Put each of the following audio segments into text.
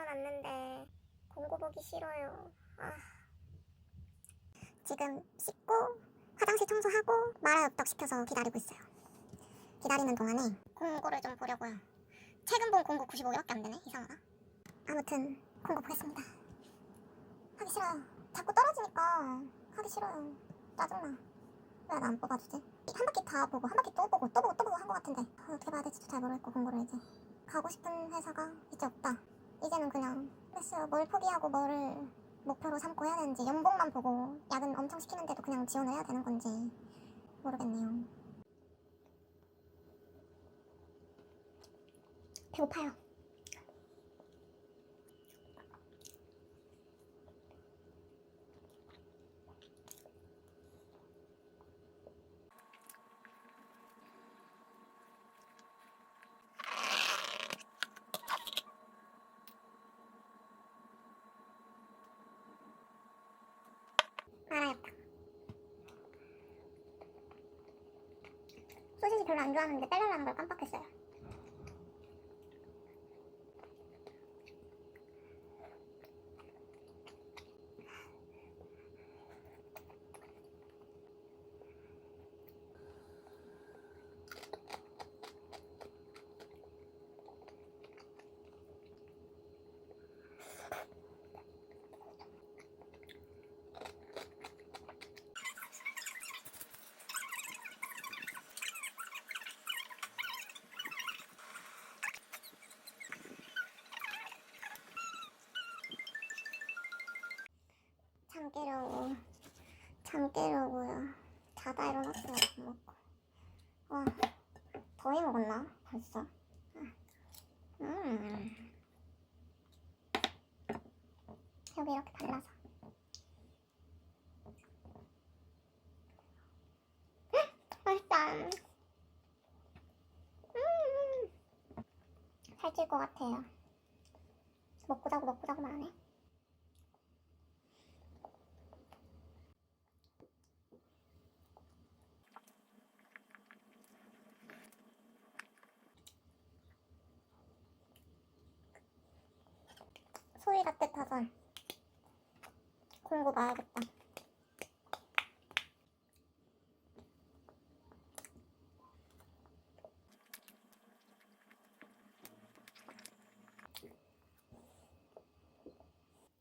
일어났는데 공고 보기 싫어요. 지금 씻고 화장실 청소하고 마라엽떡 시켜서 기다리고 있어요. 기다리는 동안에 공고를 좀 보려고요. 최근 본 공고 95개밖에 안 되네. 이상하다. 아무튼 공고 보겠습니다. 하기 싫어요. 자꾸 떨어지니까 하기 싫어요. 짜증나. 왜 나 안 뽑아주지? 한 바퀴 다 보고 한 바퀴 또 보고 또 보고 또 보고 한 것 같은데 어떻게 봐야 될지도 잘 모르겠고 공고를 이제 가고 싶은 회사가 이제 없다. 이제는 그냥 글쎄요, 뭘 포기하고 뭐를 목표로 삼고 해야 되는지, 연봉만 보고 야근 엄청 시키는데도 그냥 지원을 해야 되는 건지 모르겠네요. 배고파요. 알아야겠다. 소시지 별로 안 좋아하는데 빼려는 걸 깜빡했어요. 잠 깨려고요. 자다 일어났어요. 밥 먹고. 와, 더위 먹었나? 벌써. 여기 이렇게 발라서. 맛있다. 살찔 것 같아요. 먹고 자고만 하네. 소리 따뜻해서 공고 봐야겠다.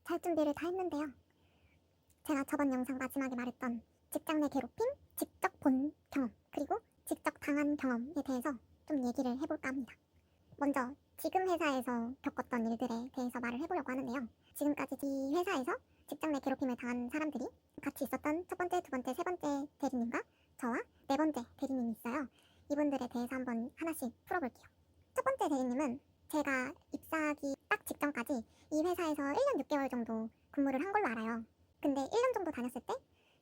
잘 준비를 다 했는데요. 제가 저번 영상 마지막에 말했던 직장 내 괴롭힘, 직접 본 경험, 그리고 직접 당한 경험에 대해서 좀 얘기를 해볼까 합니다. 먼저 지금 회사에서 겪었던 일들에 대해서 말을 해보려고 하는데요. 지금까지 이 회사에서 직장 내 괴롭힘을 당한 사람들이 같이 있었던 첫 번째, 두 번째, 세 번째 대리님과 저와 네 번째 대리님이 있어요. 이분들에 대해서 한번 하나씩 풀어볼게요. 첫 번째 대리님은 제가 입사하기 딱 직전까지 이 회사에서 1년 6개월 정도 근무를 한 걸로 알아요. 근데 1년 정도 다녔을 때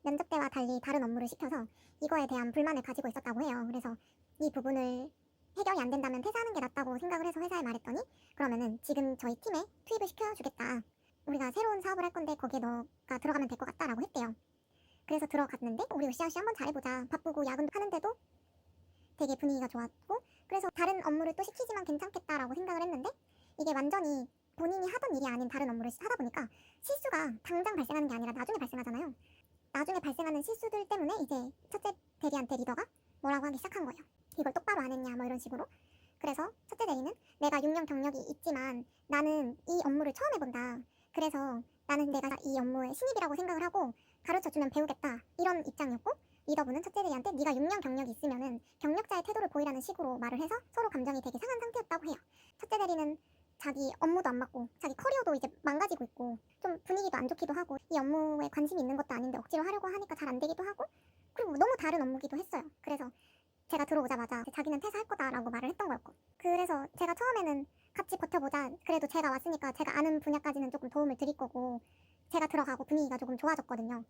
면접 때와 달리 다른 업무를 시켜서 이거에 대한 불만을 가지고 있었다고 해요. 그래서 이 부분을 해결이 안 된다면 퇴사하는 게 낫다고 생각을 해서 회사에 말했더니 그러면은 지금 저희 팀에 투입을 시켜주겠다. 우리가 새로운 사업을 할 건데 거기에 너가 들어가면 될 것 같다라고 했대요. 그래서 들어갔는데 우리 으쌰으쌰 한번 잘해보자. 바쁘고 야근도 하는데도 되게 분위기가 좋았고 그래서 다른 업무를 또 시키지만 괜찮겠다라고 생각을 했는데 이게 완전히 본인이 하던 일이 아닌 다른 업무를 하다 보니까 실수가 당장 발생하는 게 아니라 나중에 발생하잖아요. 나중에 발생하는 실수들 때문에 이제 첫째 대리한테 리더가 뭐라고 하기 시작한 거예요. 이걸 똑바로 안 했냐 뭐 이런 식으로. 그래서 첫째 대리는 내가 6년 경력이 있지만 나는 이 업무를 처음 해본다. 그래서 나는 내가 이 업무의 신입이라고 생각을 하고 가르쳐주면 배우겠다. 이런 입장이었고 리더분은 첫째 대리한테 네가 6년 경력이 있으면은 경력자의 태도를 보이라는 식으로 말을 해서 서로 감정이 되게 상한 상태였다고 해요. 첫째 대리는 자기 업무도 안 맞고 자기 커리어도 이제 망가지고 있고 좀 분위기도 안 좋기도 하고 이 업무에 관심이 있는 것도 아닌데 억지로 하려고 하니까 잘 안 되기도 하고 그리고 너무 다른 업무기도 했어요. 그래서 제가 들어오자마자 자기는 퇴사할 거다라고 말을 했던 거였고 그래서 제가 처음에는 같이 버텨보자. 그래도 제가 왔으니까 제가 아는 분야까지는 조금 도움을 드릴 거고 제가 들어가고 분위기가 조금 좋아졌거든요.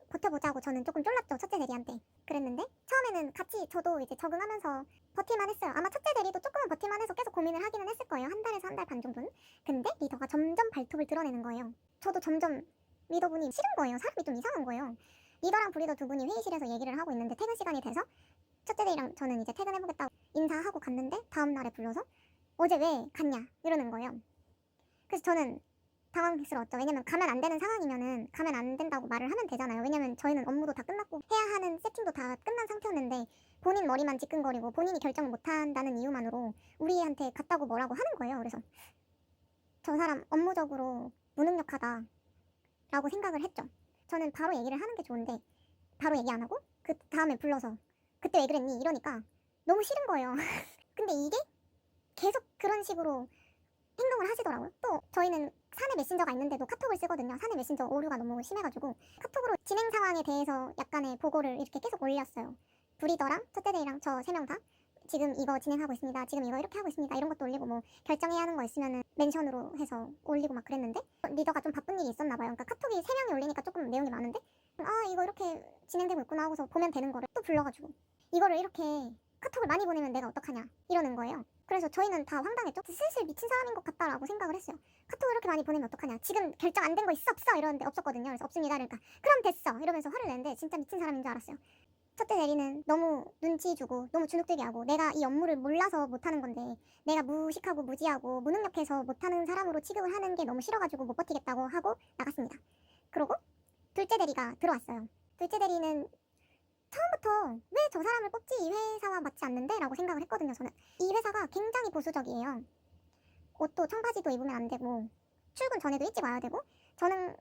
버텨보자고 저는 조금 쫄랐죠. 첫째 대리한테. 그랬는데 처음에는 같이 저도 이제 적응하면서 버틸만 했어요. 아마 첫째 대리도 조금은 버틸만 해서 계속 고민을 하기는 했을 거예요. 한 달에서 한 달 반 정도는. 근데 리더가 점점 발톱을 드러내는 거예요. 저도 점점 리더분이 싫은 거예요. 사람이 좀 이상한 거예요. 리더랑 부리더 두 분이 회의실에서 얘기를 하고 있는데 퇴근 시간이 돼서 첫째 대리랑 저는 이제 퇴근해보겠다고 인사하고 갔는데 다음날에 불러서 어제 왜 갔냐 이러는 거예요. 그래서 저는 당황스러웠죠. 왜냐면 가면 안 되는 상황이면은 가면 안 된다고 말을 하면 되잖아요. 왜냐면 저희는 업무도 다 끝났고 해야 하는 세팅도 다 끝난 상태였는데 본인 머리만 지끈거리고 본인이 결정을 못 한다는 이유만으로 우리한테 갔다고 뭐라고 하는 거예요. 그래서 저 사람 업무적으로 무능력하다라고 생각을 했죠. 저는 바로 얘기를 하는 게 좋은데 바로 얘기 안 하고 그 다음에 불러서 그때 왜 그랬니? 이러니까 너무 싫은 거예요. 근데 이게 계속 그런 식으로 행동을 하시더라고요. 또 저희는 사내 메신저가 있는데도 카톡을 쓰거든요. 사내 메신저 오류가 너무 심해가지고 카톡으로 진행 상황에 대해서 약간의 보고를 이렇게 계속 올렸어요. 브리더랑 첫째들이랑 저 3명 다 지금 이거 진행하고 있습니다. 지금 이거 이렇게 하고 있습니다. 이런 것도 올리고 뭐 결정해야 하는 거 있으면은 멘션으로 해서 올리고 막 그랬는데 리더가 좀 바쁜 일이 있었나 봐요. 그러니까 카톡이 3명이 올리니까 조금 내용이 많은데 이거 이렇게 진행되고 있구나 하고서 보면 되는 거를 또 불러가지고 이거를 이렇게 카톡을 많이 보내면 내가 어떡하냐 이러는 거예요. 그래서 저희는 다 황당했죠. 슬슬 미친 사람인 것 같다라고 생각을 했어요. 카톡을 이렇게 많이 보내면 어떡하냐. 지금 결정 안 된 거 있어 없어 이러는데 없었거든요. 그래서 없습니다. 그러니까 그럼 됐어 이러면서 화를 내는데 진짜 미친 사람인 줄 알았어요. 첫째 대리는 너무 눈치 주고 너무 주눅들게 하고 내가 이 업무를 몰라서 못하는 건데 내가 무식하고 무지하고 무능력해서 못하는 사람으로 취급을 하는 게 너무 싫어가지고 못 버티겠다고 하고 나갔습니다. 그러고 둘째 대리가 들어왔어요. 둘째 대리는 처음부터 왜 저 사람을 뽑지 이 회사와 맞지 않는데? 라고 생각을 했거든요. 저는 이 회사가 굉장히 보수적이에요. 옷도 청바지도 입으면 안 되고 출근 전에도 일찍 와야 되고 저는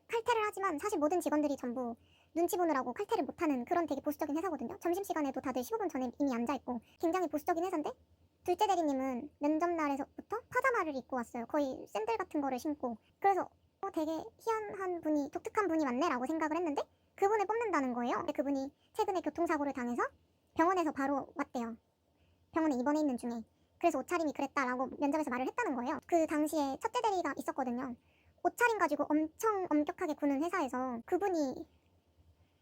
칼퇴를 하지만 사실 모든 직원들이 전부 눈치 보느라고 칼퇴를 못하는 그런 되게 보수적인 회사거든요. 점심시간에도 다들 15분 전에 이미 앉아있고 굉장히 보수적인 회사인데 둘째 대리님은 면접날에서부터 파자마를 입고 왔어요. 거의 샌들 같은 거를 신고. 그래서 되게 희한한 분이 독특한 분이 왔네 라고 생각을 했는데 그분을 뽑는다는 거예요. 근데 그분이 최근에 교통사고를 당해서 병원에서 바로 왔대요. 병원에 입원해 있는 중에. 그래서 옷차림이 그랬다라고 면접에서 말을 했다는 거예요. 그 당시에 첫째 대리가 있었거든요. 옷차림 가지고 엄청 엄격하게 구는 회사에서 그분이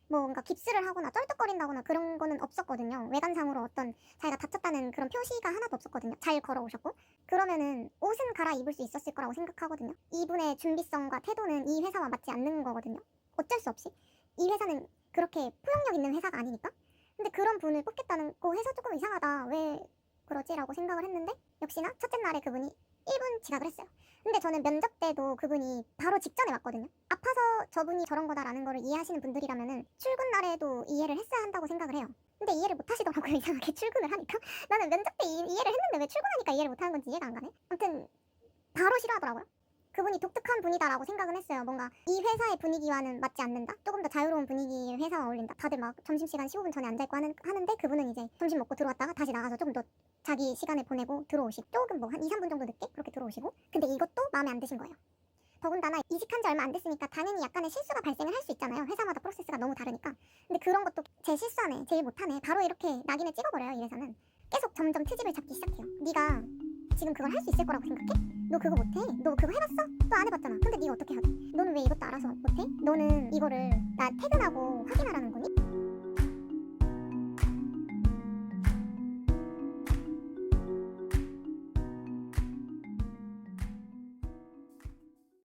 뭔가 깁스를 하거나 쩔뚝거린다거나 그런 거는 없었거든요. 외관상으로 어떤 자기가 다쳤다는 그런 표시가 하나도 없었거든요. 잘 걸어오셨고. 그러면은 옷은 갈아입을 수 있었을 거라고 생각하거든요. 이분의 준비성과 태도는 이 회사와 맞지 않는 거거든요. 어쩔 수 없이. 이 회사는 그렇게 포용력 있는 회사가 아니니까. 근데 그런 분을 뽑겠다는 거 해서 조금 이상하다. 왜 그러지라고 생각을 했는데 역시나 첫째 날에 그분이 1분 지각을 했어요. 근데 저는 면접 때도 그분이 바로 직전에 왔거든요. 아파서 저분이 저런 거다라는 거를 이해하시는 분들이라면은 출근 날에도 이해를 했어야 한다고 생각을 해요. 근데 이해를 못 하시더라고요. 이상하게 출근을 하니까. 나는 면접 때 이해를 했는데 왜 출근하니까 이해를 못 하는 건지 이해가 안 가네. 아무튼 바로 싫어하더라고요. 그분이 독특한 분이다라고 생각은 했어요. 뭔가 이 회사의 분위기와는 맞지 않는다. 조금 더 자유로운 분위기의 회사와 어울린다. 다들 막 점심시간 15분 전에 앉아있고 하는데 그분은 이제 점심 먹고 들어왔다가 다시 나가서 조금 더 자기 시간을 보내고 들어오시고 조금 뭐 한 2, 3분 정도 늦게 그렇게 들어오시고 근데 이것도 마음에 안 드신 거예요. 더군다나 이직한 지 얼마 안 됐으니까 당연히 약간의 실수가 발생을 할 수 있잖아요. 회사마다 프로세스가 너무 다르니까. 근데 그런 것도 제 실수하네, 제일 못하네. 바로 이렇게 낙인을 찍어버려요. 이 회사는. 계속 점점 트집을 잡기 시작해요. 네가 지금 그걸 할 수 있을 거라고 생각해? 너 그거 못해? 너 그거 해봤어? 너 안 해봤잖아. 근데 네가 어떻게 하게? 너는 왜 이것도 알아서 못해? 너는 이거를 나 퇴근하고 확인하라는 거니?